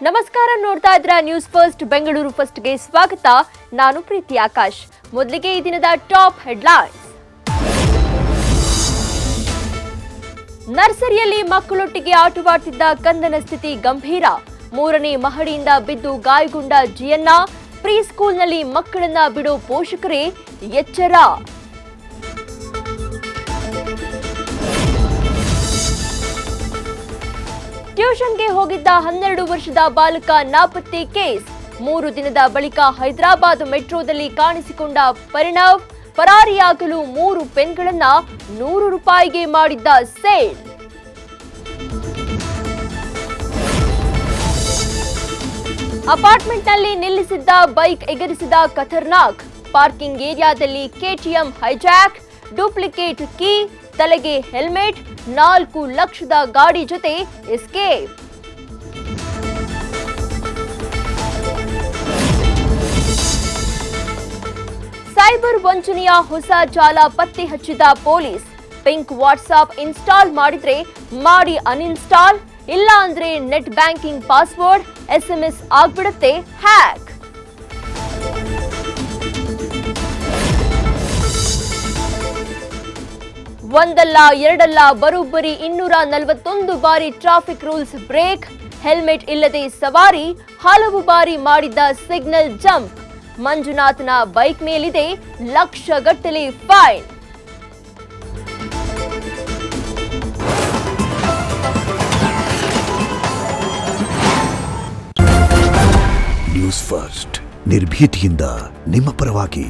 ನಮಸ್ಕಾರ, ನೋಡ್ತಾ ಇದ್ರ ನ್ಯೂಸ್ ಫಸ್ಟ್ ಬೆಂಗಳೂರು ಫಸ್ಟ್ಗೆ ಸ್ವಾಗತ. ನಾನು ಪ್ರೀತಿ ಆಕಾಶ್. ಮೊದಲಿಗೆ ಈ ದಿನದ ಟಾಪ್ ಹೆಡ್ಲೈನ್ಸ್. ನರ್ಸರಿಯಲ್ಲಿ ಮಕ್ಕಳೊಟ್ಟಿಗೆ ಆಟವಾಡ್ತಿದ್ದ ಕಂದನ ಸ್ಥಿತಿ ಗಂಭೀರ. 3ನೇ ಮಹಡಿಯಿಂದ ಬಿದ್ದು ಗಾಯಗೊಂಡ ಜಿಯಣ್ಣ. ಪ್ರೀ ಸ್ಕೂಲ್ನಲ್ಲಿ ಮಕ್ಕಳನ್ನ ಬಿಡೋ ಪೋಷಕರೇ ಎಚ್ಚರ. ಟ್ಯೂಷನ್ಗೆ ಹೋಗಿದ್ದ 12 ವರ್ಷದ ಬಾಲಕ ನಾಪತ್ತೆ ಕೇಸ್. 3 ದಿನದ ಬಳಿಕ ಹೈದರಾಬಾದ್ ಮೆಟ್ರೋದಲ್ಲಿ ಕಾಣಿಸಿಕೊಂಡ ಪರಿಣವ್. ಪರಾರಿಯಾಗಲು 3 ಪೆನ್ಗಳನ್ನ 100 ರೂಪಾಯಿಗೆ ಮಾಡಿದ್ದ ಸೇಲ್. ಅಪಾರ್ಟ್ಮೆಂಟ್ನಲ್ಲಿ ನಿಲ್ಲಿಸಿದ್ದ ಬೈಕ್ ಎಗರಿಸಿದ ಖತರ್ನಾಕ್. ಪಾರ್ಕಿಂಗ್ ಏರಿಯಾದಲ್ಲಿ ಕೆಟಿಎಂ ಹೈಜಾಕ್. ಡೂಪ್ಲಿಕೇಟ್ ಕೀ, ತಲೆಗೆ ಹೆಲ್ಮೆಟ್, 4 ಲಕ್ಷದ ಗಾಡಿ ಜೊತೆ ಎಸ್ಕೇಪ್. ಸೈಬರ್ ವಂಚನೆಯ ಹೊಸ ಜಾಲ ಪತ್ತೆ ಹಚ್ಚಿದ ಪೊಲೀಸ್. ಪಿಂಕ್ ವಾಟ್ಸ್ಆಪ್ ಇನ್ಸ್ಟಾಲ್ ಮಾಡಿದ್ರೆ ಮಾಡಿ ಅನ್ಇನ್ಸ್ಟಾಲ್, ಇಲ್ಲ ಅಂದ್ರೆ ನೆಟ್ ಬ್ಯಾಂಕಿಂಗ್ ಪಾಸ್ವರ್ಡ್, SMS ಆಗ್ಬಿಡುತ್ತೆ ಹ್ಯಾಕ್. ಒಂದಲ್ಲ ಎರಡಲ್ಲ ಬರೋಬ್ಬರಿ 241 ಬಾರಿ ಟ್ರಾಫಿಕ್ ರೂಲ್ಸ್ ಬ್ರೇಕ್. ಹೆಲ್ಮೆಟ್ ಇಲ್ಲದೆ ಸವಾರಿ, ಹಲವು ಬಾರಿ ಮಾಡಿದ್ದ ಸಿಗ್ನಲ್ ಜಂಪ್. ಮಂಜುನಾಥನ ಬೈಕ್ ಮೇಲಿದೆ ಲಕ್ಷಗಟ್ಟಲೆ ಫೈನ್. ನ್ಯೂಸ್ ಫಸ್ಟ್ ನಿರ್ಭೀತಿಯಿಂದ ನಿಮ್ಮ ಪರವಾಗಿ.